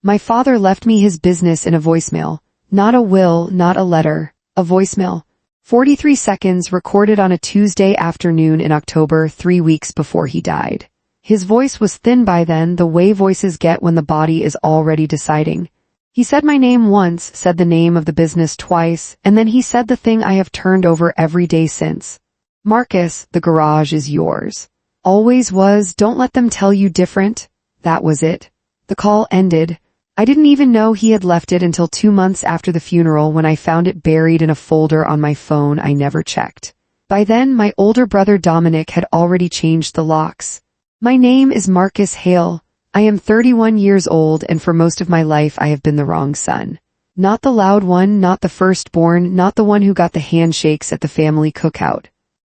My father left me his business in a voicemail. Not a will, not a letter. A voicemail. 43 seconds recorded on a Tuesday afternoon in October, 3 weeks before he died. His voice was thin by then, the way voices get when the body is already deciding. He said my name once, said the name of the business twice, and then he said the thing I have turned over every day since. Marcus, the garage is yours. Always was, don't let them tell you different. That was it. The call ended. I didn't even know he had left it until 2 months after the funeral when I found it buried in a folder on my phone I never checked. By then, my older brother Dominic had already changed the locks. My name is Marcus Hale. I am 31 years old, and for most of my life I have been the wrong son. Not the loud one, not the firstborn, not the one who got the handshakes at the family cookout.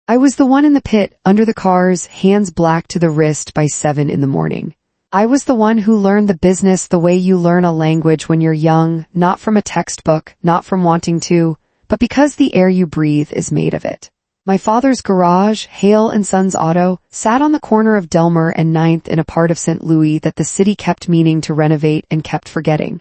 I was the one in the pit, under the cars, hands black to the wrist by 7 in the morning. I was the one who learned the business the way you learn a language when you're young, not from a textbook, not from wanting to, but because the air you breathe is made of it. My father's garage, Hale & Sons Auto, sat on the corner of Delmer and 9th in a part of St. Louis that the city kept meaning to renovate and kept forgetting.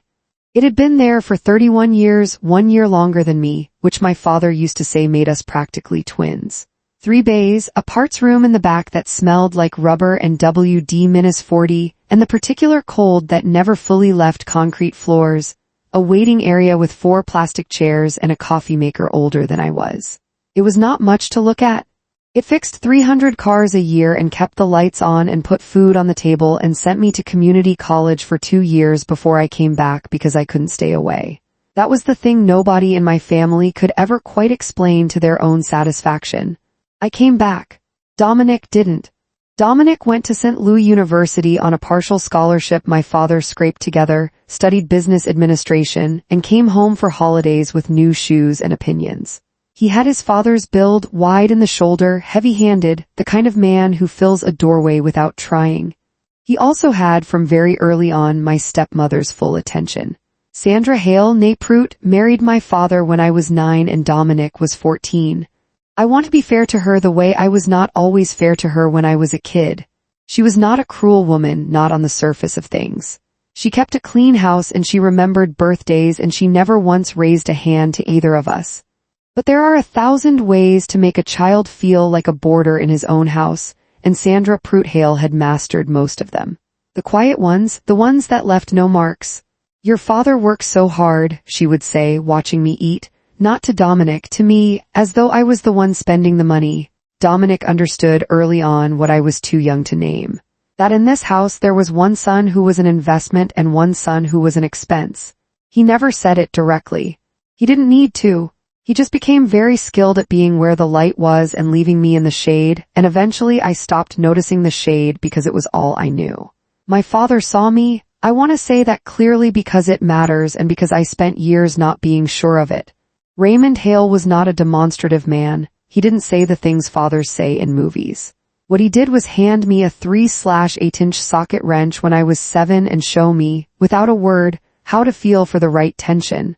It had been there for 31 years, 1 year longer than me, which my father used to say made us practically twins. 3 bays, a parts room in the back that smelled like rubber and WD-40, and the particular cold that never fully left concrete floors, a waiting area with 4 plastic chairs and a coffee maker older than I was. It was not much to look at. It fixed 300 cars a year and kept the lights on and put food on the table and sent me to community college for 2 years before I came back because I couldn't stay away. That was the thing nobody in my family could ever quite explain to their own satisfaction. I came back. Dominic didn't. Dominic went to St. Louis University on a partial scholarship my father scraped together, studied business administration, and came home for holidays with new shoes and opinions. He had his father's build, wide in the shoulder, heavy-handed, the kind of man who fills a doorway without trying. He also had, from very early on, my stepmother's full attention. Sandra Hale, née Prout, married my father when I was 9 and Dominic was 14. I want to be fair to her the way I was not always fair to her when I was a kid. She was not a cruel woman, not on the surface of things. She kept a clean house and she remembered birthdays and she never once raised a hand to either of us. But there are 1,000 ways to make a child feel like a boarder in his own house, and Sandra Prout Hale had mastered most of them. The quiet ones, the ones that left no marks. Your father works so hard, she would say, watching me eat. Not to Dominic, to me, as though I was the one spending the money. Dominic understood early on what I was too young to name. That in this house there was one son who was an investment and one son who was an expense. He never said it directly. He didn't need to. He just became very skilled at being where the light was and leaving me in the shade, and eventually I stopped noticing the shade because it was all I knew. My father saw me. I want to say that clearly because it matters and because I spent years not being sure of it. Raymond Hale was not a demonstrative man. He didn't say the things fathers say in movies. What he did was hand me a 3/8-inch socket wrench when I was 7 and show me, without a word, how to feel for the right tension.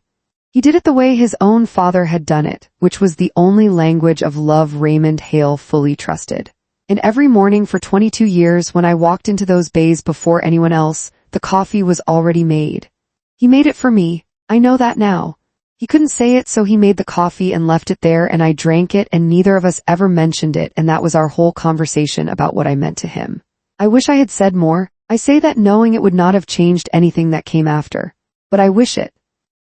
He did it the way his own father had done it, which was the only language of love Raymond Hale fully trusted. And every morning for 22 years when I walked into those bays before anyone else, the coffee was already made. He made it for me. I know that now. He couldn't say it, so he made the coffee and left it there, and I drank it, and neither of us ever mentioned it, and that was our whole conversation about what I meant to him. I wish I had said more. I say that knowing it would not have changed anything that came after. But I wish it.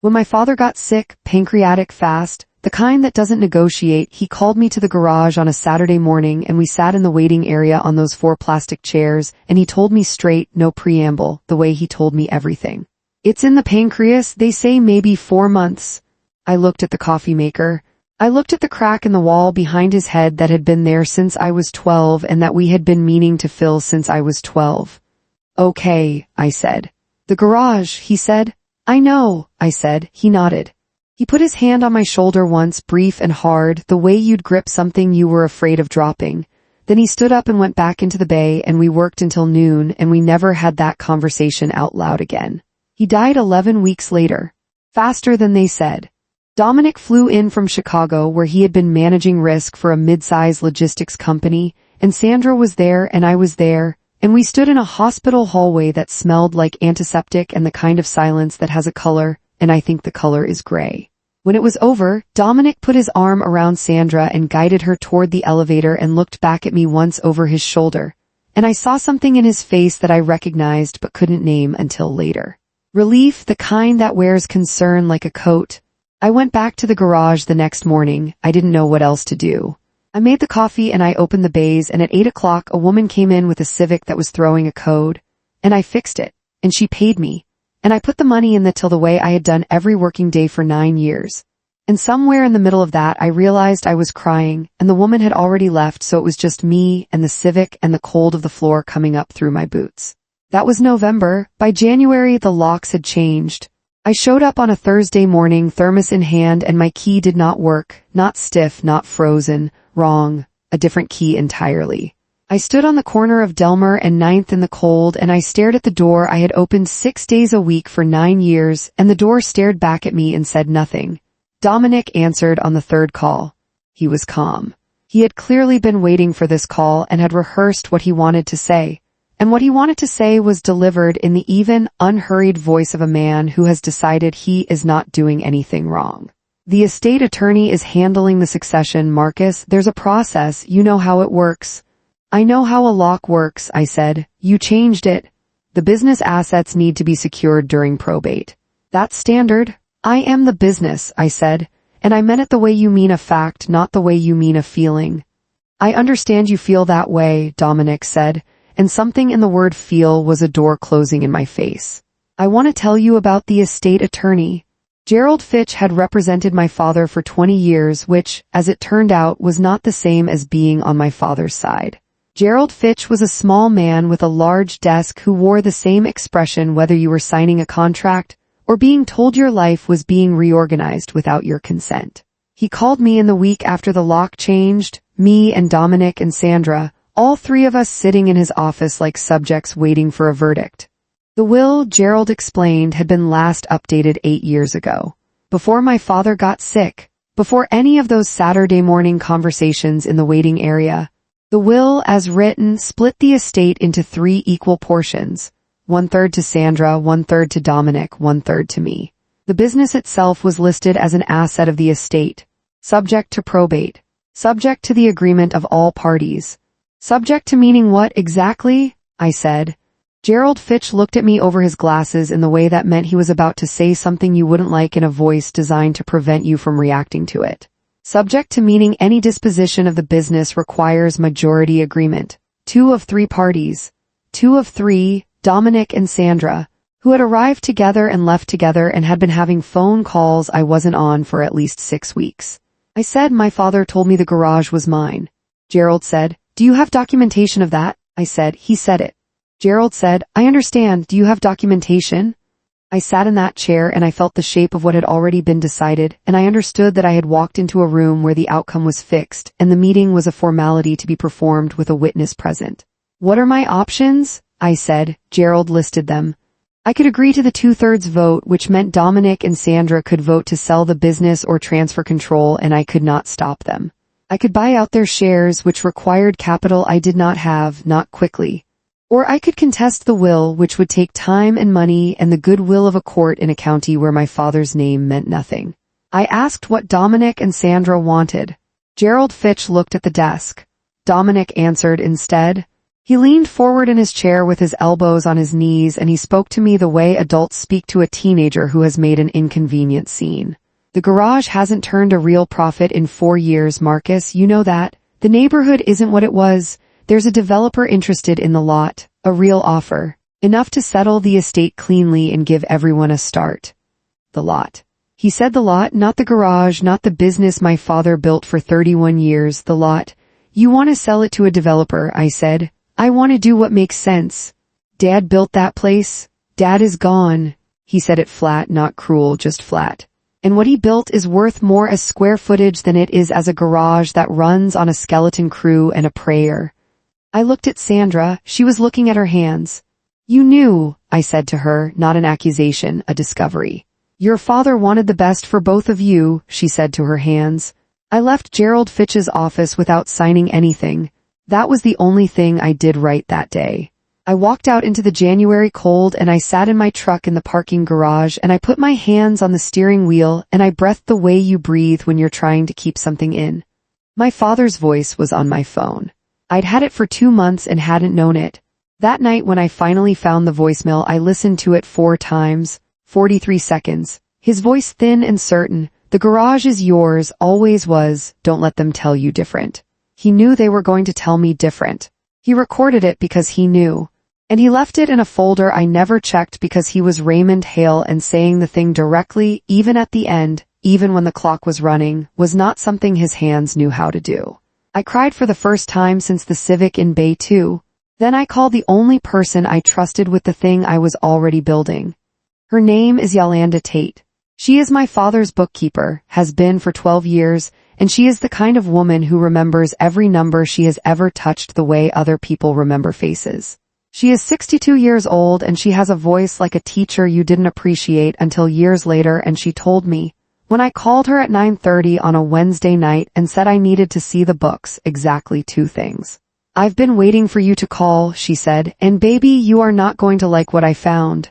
When my father got sick, pancreatic fast, the kind that doesn't negotiate, he called me to the garage on a Saturday morning, and we sat in the waiting area on those 4 plastic chairs, and he told me straight, no preamble, the way he told me everything. It's in the pancreas, they say maybe 4 months. I looked at the coffee maker. I looked at the crack in the wall behind his head that had been there since I was 12 and that we had been meaning to fill since I was 12. Okay, I said. The garage, he said. I know, I said. He nodded. He put his hand on my shoulder once, brief and hard, the way you'd grip something you were afraid of dropping. Then he stood up and went back into the bay, and we worked until noon, and we never had that conversation out loud again. He died 11 weeks later. Faster than they said. Dominic flew in from Chicago, where he had been managing risk for a mid-size logistics company, and Sandra was there and I was there, and we stood in a hospital hallway that smelled like antiseptic and the kind of silence that has a color, and I think the color is gray. When it was over, Dominic put his arm around Sandra and guided her toward the elevator and looked back at me once over his shoulder, and I saw something in his face that I recognized but couldn't name until later. Relief, the kind that wears concern like a coat. I went back to the garage the next morning. I didn't know what else to do. I made the coffee and I opened the bays, and at 8 o'clock a woman came in with a Civic that was throwing a code, and I fixed it, and she paid me, and I put the money in the till the way I had done every working day for 9 years. And somewhere in the middle of that I realized I was crying, and the woman had already left, so it was just me and the Civic and the cold of the floor coming up through my boots. That was November. By January the locks had changed. I showed up on a Thursday morning, thermos in hand, and my key did not work. Not stiff, not frozen. Wrong. A different key entirely. I stood on the corner of Delmer and 9th in the cold, and I stared at the door I had opened 6 days a week for 9 years, and the door stared back at me and said nothing. Dominic answered on the third call. He was calm. He had clearly been waiting for this call and had rehearsed what he wanted to say. And what he wanted to say was delivered in the even, unhurried voice of a man who has decided he is not doing anything wrong. The estate attorney is handling the succession, Marcus. There's a process. You know how it works. I know how a lock works, I said. You changed it. The business assets need to be secured during probate. That's standard. I am the business, I said, and I meant it the way you mean a fact, not the way you mean a feeling. I understand you feel that way, Dominic said, and something in the word feel was a door closing in my face. I want to tell you about the estate attorney. Gerald Fitch had represented my father for 20 years, which, as it turned out, was not the same as being on my father's side. Gerald Fitch was a small man with a large desk who wore the same expression whether you were signing a contract or being told your life was being reorganized without your consent. He called me in the week after the lock changed, me and Dominic and Sandra, all 3 of us sitting in his office like subjects waiting for a verdict. The will, Gerald explained, had been last updated 8 years ago. Before my father got sick. Before any of those Saturday morning conversations in the waiting area. The will, as written, split the estate into 3 equal portions. 1/3 to Sandra, 1/3 to Dominic, 1/3 to me. The business itself was listed as an asset of the estate. Subject to probate. Subject to the agreement of all parties. Subject to meaning what exactly? I said. Gerald Fitch looked at me over his glasses in the way that meant he was about to say something you wouldn't like in a voice designed to prevent you from reacting to it. Subject to meaning any disposition of the business requires majority agreement. 2 of 3 parties. 2 of 3, Dominic and Sandra, who had arrived together and left together and had been having phone calls I wasn't on for at least 6 weeks. I said my father told me the garage was mine. Gerald said, do you have documentation of that? I said, he said it. Gerald said, I understand, do you have documentation? I sat in that chair and I felt the shape of what had already been decided, and I understood that I had walked into a room where the outcome was fixed, and the meeting was a formality to be performed with a witness present. What are my options? I said. Gerald listed them. I could agree to the 2/3 vote, which meant Dominic and Sandra could vote to sell the business or transfer control, and I could not stop them. I could buy out their shares, which required capital I did not have, not quickly. Or I could contest the will, which would take time and money and the goodwill of a court in a county where my father's name meant nothing. I asked what Dominic and Sandra wanted. Gerald Fitch looked at the desk. Dominic answered instead. He leaned forward in his chair with his elbows on his knees, and he spoke to me the way adults speak to a teenager who has made an inconvenient scene. The garage hasn't turned a real profit in 4 years, Marcus, you know that. The neighborhood isn't what it was. There's a developer interested in the lot, a real offer, enough to settle the estate cleanly and give everyone a start. The lot. He said the lot, not the garage, not the business my father built for 31 years, the lot. You want to sell it to a developer, I said. I want to do what makes sense. Dad built that place. Dad is gone. He said it flat, not cruel, just flat. And what he built is worth more as square footage than it is as a garage that runs on a skeleton crew and a prayer. I looked at Sandra. She was looking at her hands. You knew, I said to her, not an accusation, a discovery. Your father wanted the best for both of you, she said to her hands. I left Gerald Fitch's office without signing anything. That was the only thing I did right that day. I walked out into the January cold and I sat in my truck in the parking garage and I put my hands on the steering wheel and I breathed the way you breathe when you're trying to keep something in. My father's voice was on my phone. I'd had it for 2 months and hadn't known it. That night when I finally found the voicemail, I listened to it 4 times, 43 seconds. His voice thin and certain. The garage is yours, always was, don't let them tell you different. He knew they were going to tell me different. He recorded it because he knew. And he left it in a folder I never checked because he was Raymond Hale, and saying the thing directly, even at the end, even when the clock was running, was not something his hands knew how to do. I cried for the first time since the Civic in Bay 2. Then I called the only person I trusted with the thing I was already building. Her name is Yolanda Tate. She is my father's bookkeeper, has been for 12 years, and she is the kind of woman who remembers every number she has ever touched the way other people remember faces. She is 62 years old and she has a voice like a teacher you didn't appreciate until years later, and she told me, when I called her at 9:30 on a Wednesday night and said I needed to see the books, exactly 2 things. I've been waiting for you to call, she said, and baby, you are not going to like what I found.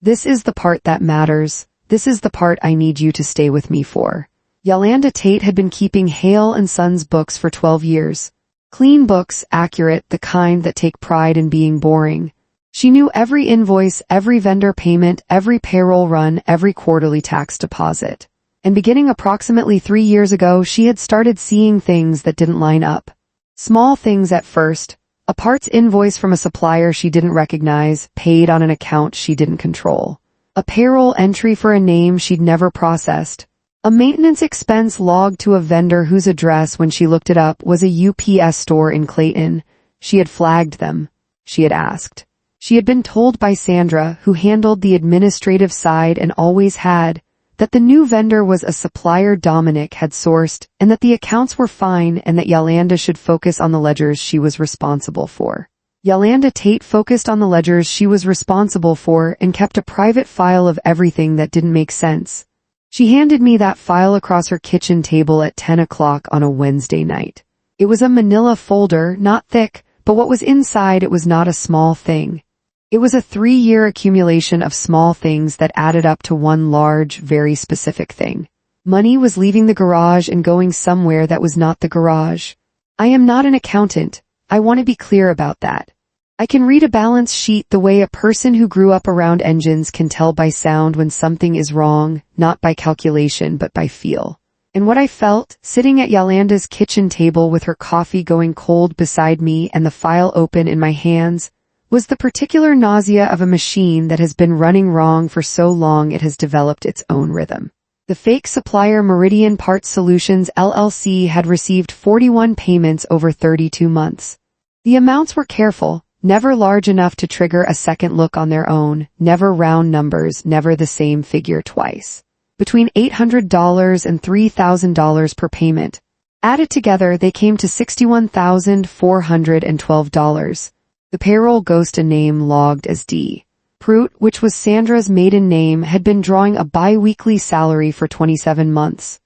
This is the part that matters. This is the part I need you to stay with me for. Yolanda Tate had been keeping Hale & Sons books for 12 years. Clean books, accurate, the kind that take pride in being boring. She knew every invoice, every vendor payment, every payroll run, every quarterly tax deposit. And beginning approximately 3 years ago, she had started seeing things that didn't line up. Small things at first. A parts invoice from a supplier she didn't recognize, paid on an account she didn't control. A payroll entry for a name she'd never processed. A maintenance expense logged to a vendor whose address, when she looked it up, was a UPS store in Clayton. She had flagged them. She had asked. She had been told by Sandra, who handled the administrative side and always had, that the new vendor was a supplier Dominic had sourced, and that the accounts were fine, and that Yolanda should focus on the ledgers she was responsible for. Yolanda Tate focused on the ledgers she was responsible for and kept a private file of everything that didn't make sense. She handed me that file across her kitchen table at 10 o'clock on a Wednesday night. It was a manila folder, not thick, but what was inside it was not a small thing. It was a 3-year accumulation of small things that added up to one large, very specific thing. Money was leaving the garage and going somewhere that was not the garage. I am not an accountant. I want to be clear about that. I can read a balance sheet the way a person who grew up around engines can tell by sound when something is wrong, not by calculation but by feel. And what I felt, sitting at Yolanda's kitchen table with her coffee going cold beside me and the file open in my hands, was the particular nausea of a machine that has been running wrong for so long it has developed its own rhythm. The fake supplier Meridian Parts Solutions LLC had received 41 payments over 32 months. The amounts were careful, never large enough to trigger a second look on their own, never round numbers, never the same figure twice. Between $800 and $3,000 per payment. Added together, they came to $61,412. The payroll ghost, a name logged as D. Pruitt, which was Sandra's maiden name, had been drawing a bi-weekly salary for 27 months.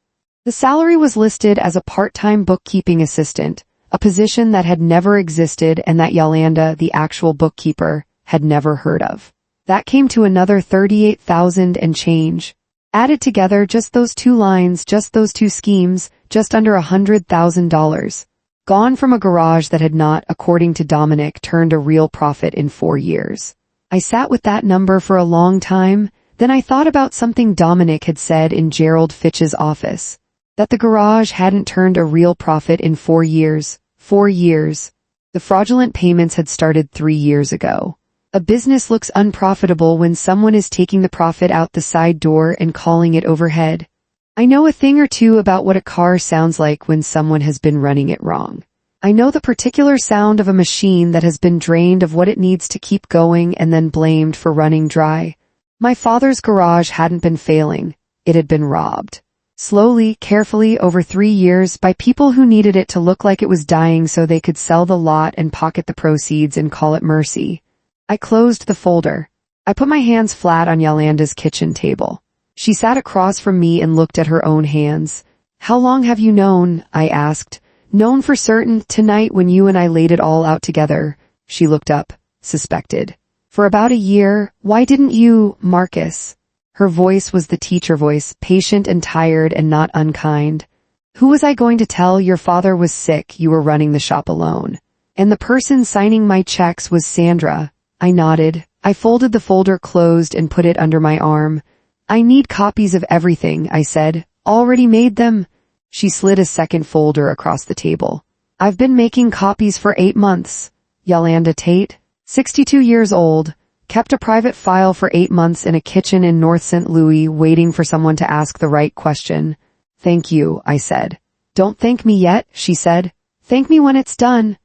The salary was listed as a part-time bookkeeping assistant, a position that had never existed and that Yolanda, the actual bookkeeper, had never heard of. That came to another $38,000 and change. Added together, just those 2 lines, just those 2 schemes, just under $100,000. Gone from a garage that had not, according to Dominic, turned a real profit in 4 years. I sat with that number for a long time, then I thought about something Dominic had said in Gerald Fitch's office. That the garage hadn't turned a real profit in 4 years. 4 years. The fraudulent payments had started 3 years ago. A business looks unprofitable when someone is taking the profit out the side door and calling it overhead. I know a thing or two about what a car sounds like when someone has been running it wrong. I know the particular sound of a machine that has been drained of what it needs to keep going and then blamed for running dry. My father's garage hadn't been failing. It had been robbed. Slowly, carefully, over 3 years, by people who needed it to look like it was dying so they could sell the lot and pocket the proceeds and call it mercy. I closed the folder. I put my hands flat on Yolanda's kitchen table. She sat across from me and looked at her own hands. "How long have you known?" I asked. "Known for certain, tonight when you and I laid it all out together." She looked up. suspected. For about a year, why didn't you, Marcus? Her voice was the teacher voice, patient and tired and not unkind. Who was I going to tell? Your father was sick, you were running the shop alone. And the person signing my checks was Sandra. I nodded. I folded the folder closed and put it under my arm. I need copies of everything, I said. Already made them? She slid a second folder across the table. I've been making copies for 8 months. Yolanda Tate, 62 years old, kept a private file for 8 months in a kitchen in North St. Louis waiting for someone to ask the right question. Thank you, I said. Don't thank me yet, she said. Thank me when it's done.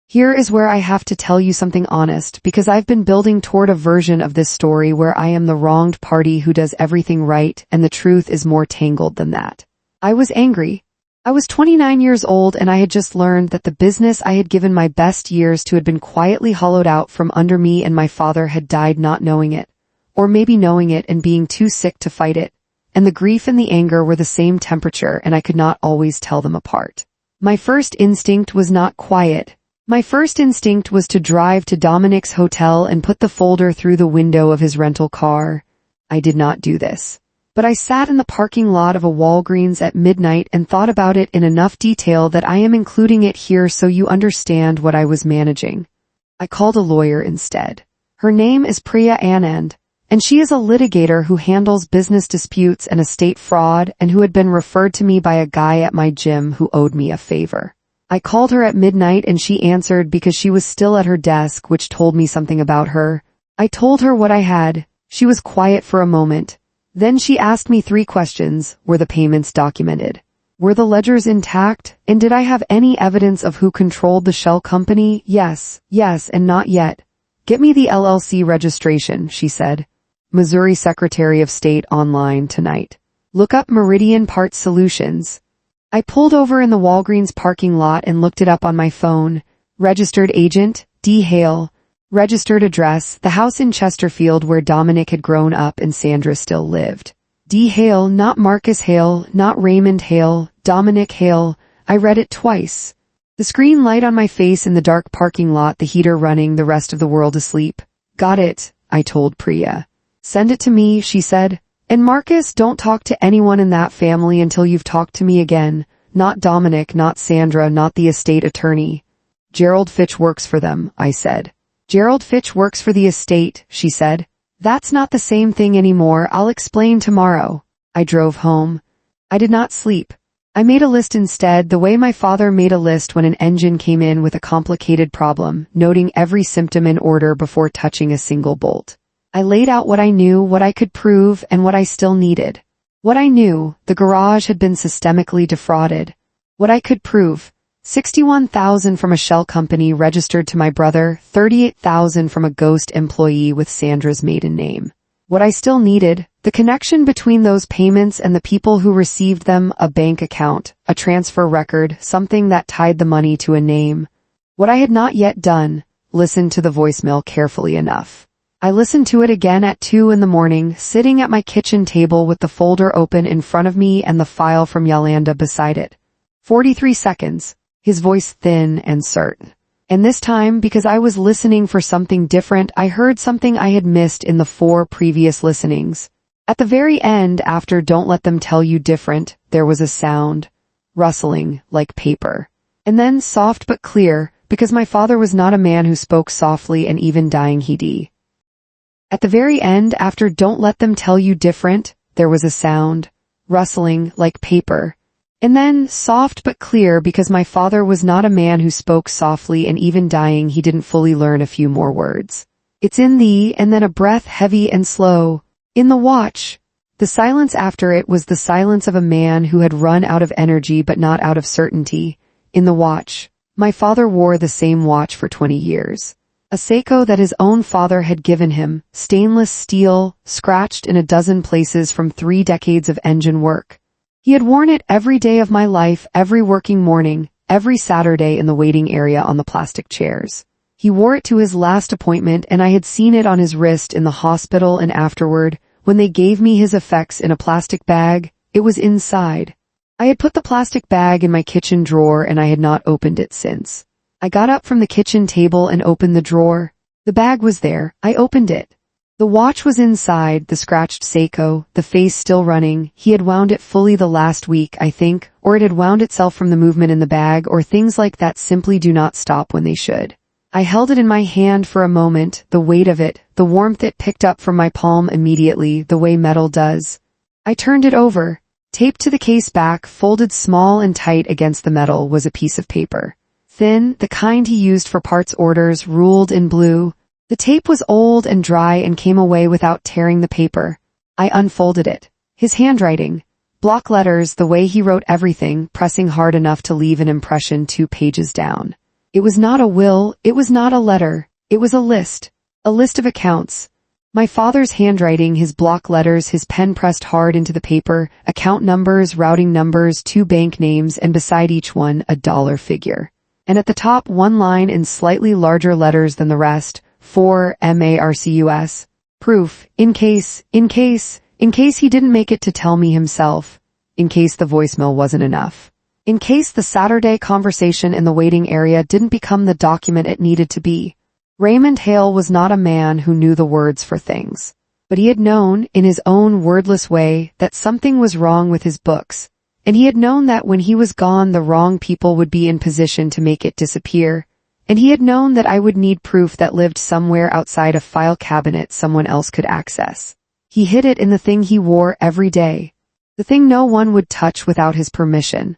Here is where I have to tell you something honest, because I've been building toward a version of this story where I am the wronged party who does everything right, and the truth is more tangled than that. I was angry. I was 29 years old and I had just learned that the business I had given my best years to had been quietly hollowed out from under me, and my father had died not knowing it, or maybe knowing it and being too sick to fight it, and the grief and the anger were the same temperature and I could not always tell them apart. My first instinct was not quiet. My first instinct was to drive to Dominic's hotel and put the folder through the window of his rental car. I did not do this. But I sat in the parking lot of a Walgreens at midnight and thought about it in enough detail that I am including it here so you understand what I was managing. I called a lawyer instead. Her name is Priya Anand, and she is a litigator who handles business disputes and estate fraud and who had been referred to me by a guy at my gym who owed me a favor. I called her at midnight and she answered because she was still at her desk, which told me something about her. I told her what I had. She was quiet for a moment. Then she asked me 3 questions. Were the payments documented? Were the ledgers intact? And did I have any evidence of who controlled the shell company? Yes, and not yet. Get me the LLC registration, she said. Missouri Secretary of State online tonight. Look up Meridian Part Solutions. I pulled over in the Walgreens parking lot and looked it up on my phone. Registered agent, D. Hale. Registered address, the house in Chesterfield where Dominic had grown up and Sandra still lived. D. Hale, not Marcus Hale, not Raymond Hale, Dominic Hale. I read it twice. The screen light on my face in the dark parking lot, the heater running, the rest of the world asleep. Got it, I told Priya. Send it to me, she said. And Marcus, don't talk to anyone in that family until you've talked to me again. Not Dominic, not Sandra, not the estate attorney. Gerald Fitch works for them, I said. Gerald Fitch works for the estate, she said. That's not the same thing anymore. I'll explain tomorrow. I drove home. I did not sleep. I made a list instead, the way my father made a list when an engine came in with a complicated problem, noting every symptom in order before touching a single bolt. I laid out what I knew, what I could prove, and what I still needed. What I knew, the garage had been systemically defrauded. What I could prove, $61,000 from a shell company registered to my brother, $38,000 from a ghost employee with Sandra's maiden name. What I still needed, the connection between those payments and the people who received them, a bank account, a transfer record, something that tied the money to a name. What I had not yet done, listened to the voicemail carefully enough. I listened to it again at 2 in the morning, sitting at my kitchen table with the folder open in front of me and the file from Yolanda beside it. 43 seconds. His voice thin and certain. And this time, because I was listening for something different, I heard something I had missed in the 4 previous listenings. At the very end, after "Don't let them tell you different," there was a sound. Rustling, like paper. And then, soft but clear, because my father was not a man who spoke softly, and even dying he did. At the very end, after "Don't let them tell you different," there was a sound. Rustling, like paper. And then, soft but clear, because my father was not a man who spoke softly, and even dying he didn't fully learn a few more words. It's in the, and then a breath heavy and slow. In the watch. The silence after it was the silence of a man who had run out of energy but not out of certainty. In the watch. My father wore the same watch for 20 years. A Seiko that his own father had given him, stainless steel, scratched in a dozen places from 3 decades of engine work. He had worn it every day of my life, every working morning, every Saturday in the waiting area on the plastic chairs. He wore it to his last appointment, and I had seen it on his wrist in the hospital, and afterward, when they gave me his effects in a plastic bag, it was inside. I had put the plastic bag in my kitchen drawer and I had not opened it since. I got up from the kitchen table and opened the drawer. The bag was there. I opened it. The watch was inside, the scratched Seiko, the face still running. He had wound it fully the last week, I think, or it had wound itself from the movement in the bag, or things like that simply do not stop when they should. I held it in my hand for a moment, the weight of it, the warmth it picked up from my palm immediately, the way metal does. I turned it over. Taped to the case back, folded small and tight against the metal, was a piece of paper. Thin, the kind he used for parts orders, ruled in blue. The tape was old and dry and came away without tearing the paper. I unfolded it. His handwriting. Block letters, the way he wrote everything, pressing hard enough to leave an impression 2 pages down. It was not a will, it was not a letter, it was a list. A list of accounts. My father's handwriting, his block letters, his pen pressed hard into the paper, account numbers, routing numbers, 2 bank names, and beside each one, a dollar figure. And at the top, one line in slightly larger letters than the rest, for MARCUS. Proof, in case he didn't make it to tell me himself. In case the voicemail wasn't enough. In case the Saturday conversation in the waiting area didn't become the document it needed to be. Raymond Hale was not a man who knew the words for things, but he had known, in his own wordless way, that something was wrong with his books, and he had known that when he was gone the wrong people would be in position to make it disappear, and he had known that I would need proof that lived somewhere outside a file cabinet someone else could access. He hid it in the thing he wore every day, the thing no one would touch without his permission.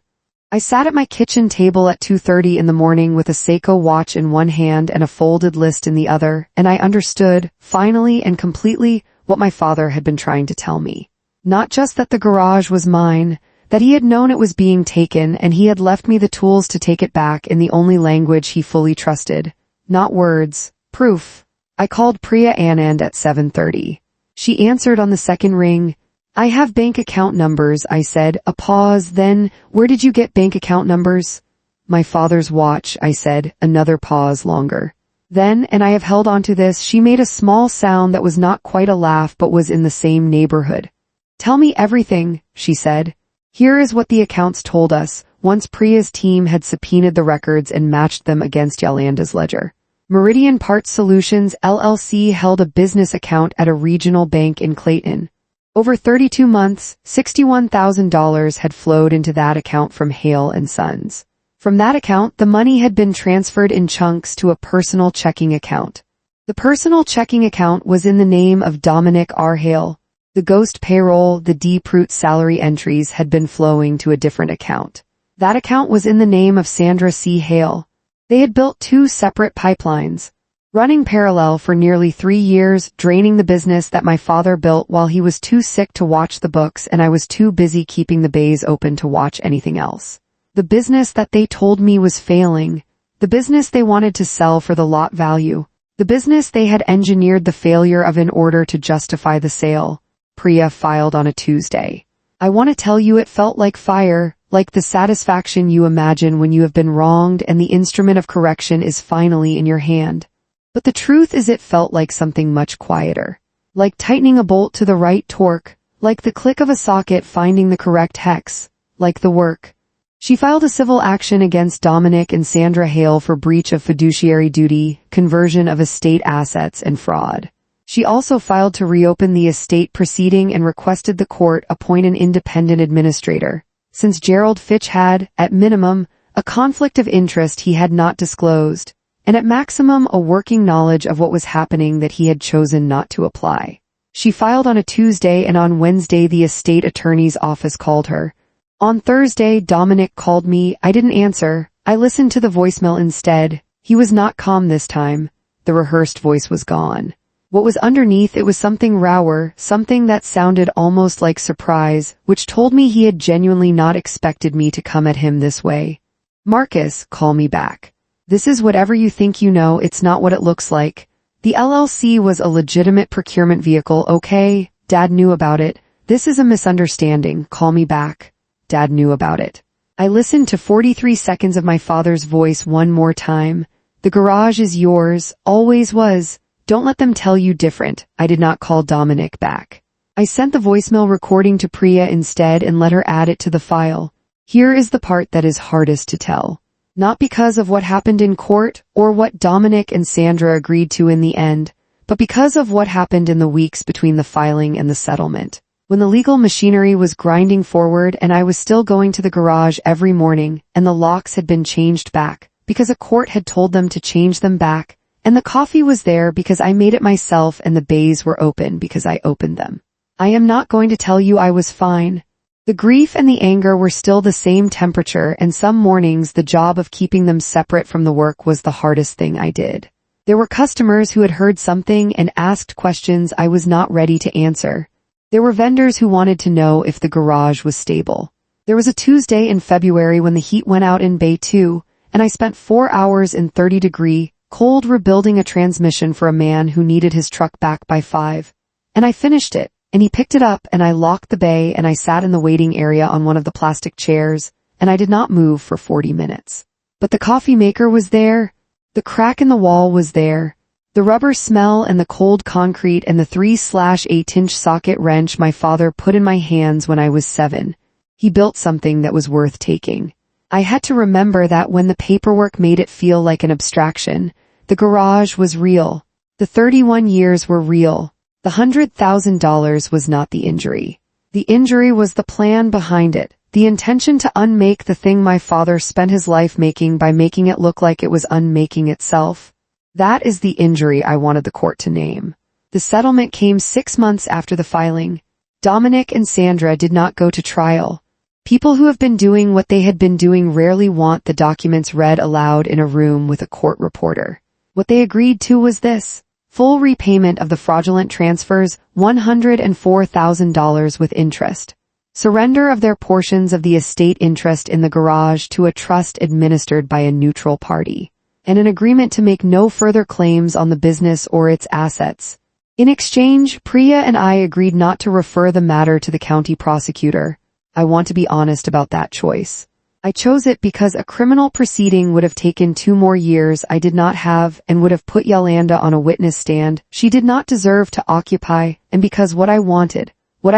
I sat at my kitchen table at 2:30 in the morning with a Seiko watch in one hand and a folded list in the other, and I understood, finally and completely, what my father had been trying to tell me. Not just that the garage was mine, that he had known it was being taken and he had left me the tools to take it back in the only language he fully trusted. Not words, proof. I called Priya Anand at 7:30. She answered on the second ring. I have bank account numbers, I said. A pause, then, where did you get bank account numbers? My father's watch, I said. Another pause longer. Then, and I have held on to this, she made a small sound that was not quite a laugh but was in the same neighborhood. Tell me everything, she said. Here is what the accounts told us, once Priya's team had subpoenaed the records and matched them against Yolanda's ledger. Meridian Parts Solutions LLC held a business account at a regional bank in Clayton. Over 32 months, $61,000 had flowed into that account from Hale and Sons. From that account, the money had been transferred in chunks to a personal checking account. The personal checking account was in the name of Dominic R. Hale. The ghost payroll, the deep-root salary entries had been flowing to a different account. That account was in the name of Sandra C. Hale. They had built 2 separate pipelines, running parallel for nearly 3 years, draining the business that my father built while he was too sick to watch the books and I was too busy keeping the bays open to watch anything else. The business that they told me was failing. The business they wanted to sell for the lot value. The business they had engineered the failure of in order to justify the sale. Priya filed on a Tuesday. I want to tell you it felt like fire, like the satisfaction you imagine when you have been wronged and the instrument of correction is finally in your hand. But the truth is it felt like something much quieter. Like tightening a bolt to the right torque, like the click of a socket finding the correct hex, like the work. She filed a civil action against Dominic and Sandra Hale for breach of fiduciary duty, conversion of estate assets, and fraud. She also filed to reopen the estate proceeding and requested the court appoint an independent administrator, since Gerald Fitch had, at minimum, a conflict of interest he had not disclosed, and at maximum a working knowledge of what was happening that he had chosen not to apply. She filed on a Tuesday and on Wednesday the estate attorney's office called her. On Thursday Dominic called me. I didn't answer. I listened to the voicemail instead. He was not calm this time. The rehearsed voice was gone. What was underneath it was something rower, something that sounded almost like surprise, which told me he had genuinely not expected me to come at him this way. Marcus, call me back. This is whatever you think you know, it's not what it looks like. The LLC was a legitimate procurement vehicle, okay? Dad knew about it. This is a misunderstanding, call me back. Dad knew about it. I listened to 43 seconds of my father's voice one more time. The garage is yours, always was. Don't let them tell you different. I did not call Dominic back. I sent the voicemail recording to Priya instead and let her add it to the file. Here is the part that is hardest to tell. Not because of what happened in court or what Dominic and Sandra agreed to in the end, but because of what happened in the weeks between the filing and the settlement. When the legal machinery was grinding forward and I was still going to the garage every morning and the locks had been changed back because a court had told them to change them back, and the coffee was there because I made it myself and the bays were open because I opened them. I am not going to tell you I was fine. The grief and the anger were still the same temperature, and some mornings the job of keeping them separate from the work was the hardest thing I did. There were customers who had heard something and asked questions I was not ready to answer. There were vendors who wanted to know if the garage was stable. There was a Tuesday in February when the heat went out in Bay 2, and I spent 4 hours in 30-degree cold rebuilding a transmission for a man who needed his truck back by 5. And I finished it, and he picked it up, and I locked the bay, and I sat in the waiting area on one of the plastic chairs, and I did not move for 40 minutes. But the coffee maker was there. The crack in the wall was there. The rubber smell and the cold concrete and the 3/8-inch socket wrench my father put in my hands when I was 7. He built something that was worth taking. I had to remember that when the paperwork made it feel like an abstraction, the garage was real. The 31 years were real. The $100,000 was not the injury. The injury was the plan behind it. The intention to unmake the thing my father spent his life making by making it look like it was unmaking itself. That is the injury I wanted the court to name. The settlement came 6 months after the filing. Dominic and Sandra did not go to trial. People who have been doing what they had been doing rarely want the documents read aloud in a room with a court reporter. What they agreed to was this: full repayment of the fraudulent transfers, $104,000 with interest. Surrender of their portions of the estate interest in the garage to a trust administered by a neutral party, and an agreement to make no further claims on the business or its assets. In exchange, Priya and I agreed not to refer the matter to the county prosecutor. I want to be honest about that choice. I chose it because a criminal proceeding would have taken 2 more years I did not have and would have put Yolanda on a witness stand she did not deserve to occupy, and because what I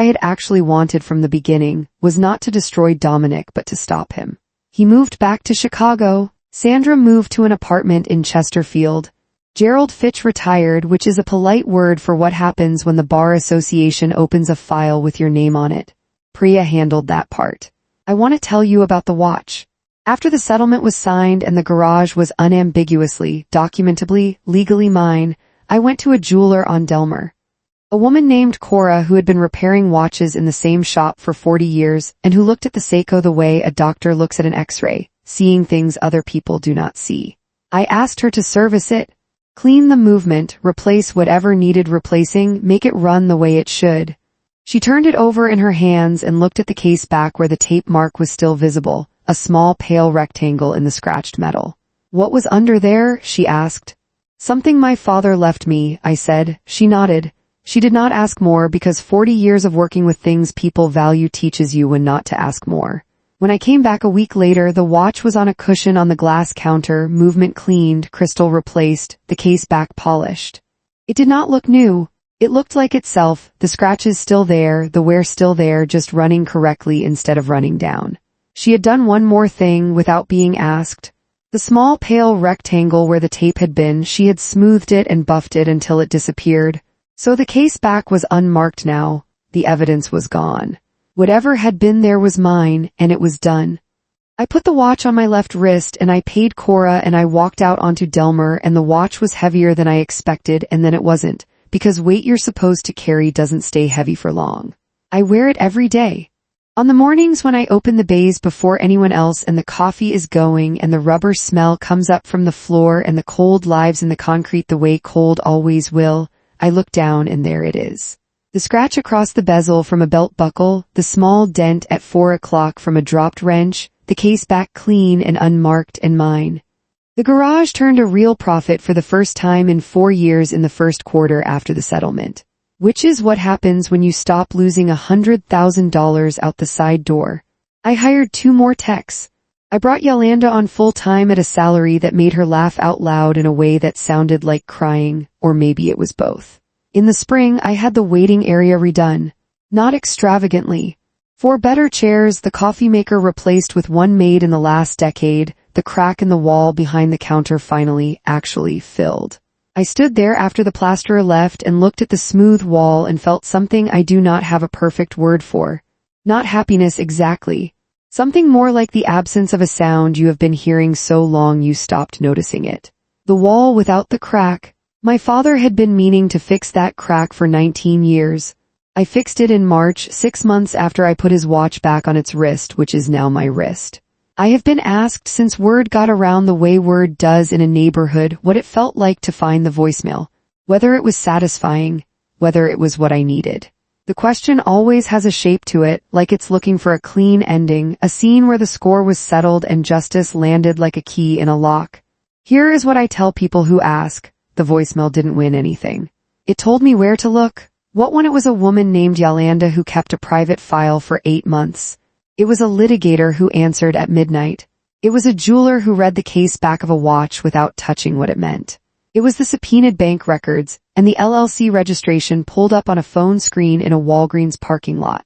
had actually wanted from the beginning, was not to destroy Dominic but to stop him. He moved back to Chicago. Sandra moved to an apartment in Chesterfield. Gerald Fitch retired, which is a polite word for what happens when the Bar Association opens a file with your name on it. Priya handled that part. I want to tell you about the watch. After the settlement was signed and the garage was unambiguously, documentably, legally mine, I went to a jeweler on Delmer. A woman named Cora who had been repairing watches in the same shop for 40 years and who looked at the Seiko the way a doctor looks at an x-ray, seeing things other people do not see. I asked her to service it, clean the movement, replace whatever needed replacing, make it run the way it should. She turned it over in her hands and looked at the case back where the tape mark was still visible, a small pale rectangle in the scratched metal. What was under there? She asked. Something my father left me, I said. She nodded. She did not ask more because 40 years of working with things people value teaches you when not to ask more. When I came back a week later, the watch was on a cushion on the glass counter, movement cleaned, crystal replaced, the case back polished. It did not look new. It looked like itself, the scratches still there, the wear still there, just running correctly instead of running down. She had done one more thing without being asked. The small pale rectangle where the tape had been, she had smoothed it and buffed it until it disappeared. So the case back was unmarked now. The evidence was gone. Whatever had been there was mine, and it was done. I put the watch on my left wrist and I paid Cora and I walked out onto Delmer, and the watch was heavier than I expected, and then it wasn't, because weight you're supposed to carry doesn't stay heavy for long. I wear it every day. On the mornings when I open the bays before anyone else and the coffee is going and the rubber smell comes up from the floor and the cold lives in the concrete the way cold always will, I look down and there it is. The scratch across the bezel from a belt buckle, the small dent at 4 o'clock from a dropped wrench, the case back clean and unmarked and mine. The garage turned a real profit for the first time in 4 years in the first quarter after the settlement. Which is what happens when you stop losing $100,000 out the side door. I hired 2 more techs. I brought Yolanda on full-time at a salary that made her laugh out loud in a way that sounded like crying, or maybe it was both. In the spring, I had the waiting area redone. Not extravagantly. 4 better chairs, the coffee maker replaced with one made in the last decade, the crack in the wall behind the counter finally actually filled. I stood there after the plasterer left and looked at the smooth wall and felt something I do not have a perfect word for. Not happiness exactly. Something more like the absence of a sound you have been hearing so long you stopped noticing it. The wall without the crack. My father had been meaning to fix that crack for 19 years. I fixed it in March, 6 months after I put his watch back on its wrist, which is now my wrist. I have been asked since word got around the way word does in a neighborhood what it felt like to find the voicemail, whether it was satisfying, whether it was what I needed. The question always has a shape to it, like it's looking for a clean ending, a scene where the score was settled and justice landed like a key in a lock. Here is what I tell people who ask. The voicemail didn't win anything. It told me where to look. What when it was a woman named Yolanda who kept a private file for 8 months? It was a litigator who answered at midnight. It was a jeweler who read the case back of a watch without touching what it meant. It was the subpoenaed bank records and the LLC registration pulled up on a phone screen in a Walgreens parking lot.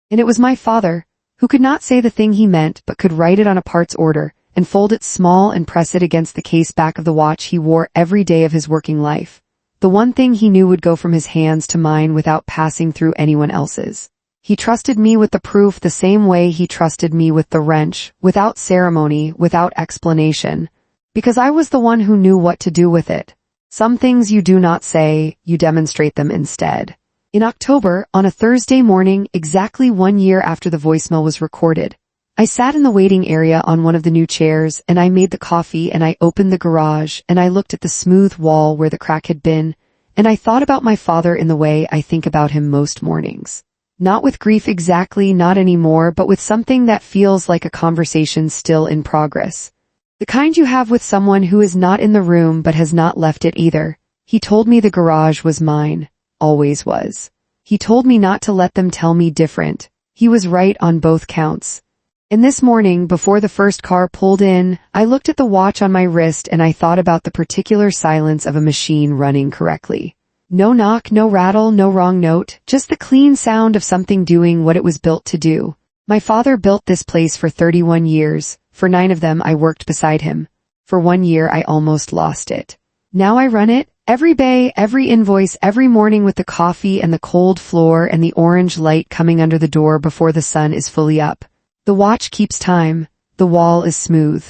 And it was my father, who could not say the thing he meant but could write it on a parts order and fold it small and press it against the case back of the watch he wore every day of his working life. The one thing he knew would go from his hands to mine without passing through anyone else's. He trusted me with the proof the same way he trusted me with the wrench, without ceremony, without explanation. Because I was the one who knew what to do with it. Some things you do not say, you demonstrate them instead. In October, on a Thursday morning, exactly 1 year after the voicemail was recorded, I sat in the waiting area on one of the new chairs, and I made the coffee, and I opened the garage, and I looked at the smooth wall where the crack had been, and I thought about my father in the way I think about him most mornings. Not with grief exactly, not anymore, but with something that feels like a conversation still in progress. The kind you have with someone who is not in the room but has not left it either. He told me the garage was mine. Always was. He told me not to let them tell me different. He was right on both counts. And this morning, before the first car pulled in, I looked at the watch on my wrist and I thought about the particular silence of a machine running correctly. No knock, no rattle, no wrong note, just the clean sound of something doing what it was built to do. My father built this place for 31 years. For 9 of them, I worked beside him. For 1 year, I almost lost it. Now I run it, every bay, every invoice, every morning with the coffee and the cold floor and the orange light coming under the door before the sun is fully up. The watch keeps time. The wall is smooth.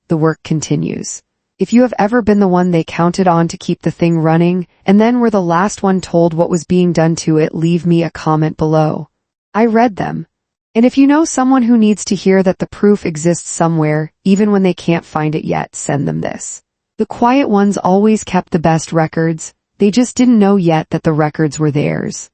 The work continues. If you have ever been the one they counted on to keep the thing running, and then were the last one told what was being done to it, leave me a comment below. I read them. And if you know someone who needs to hear that the proof exists somewhere, even when they can't find it yet, send them this. The quiet ones always kept the best records. They just didn't know yet that the records were theirs.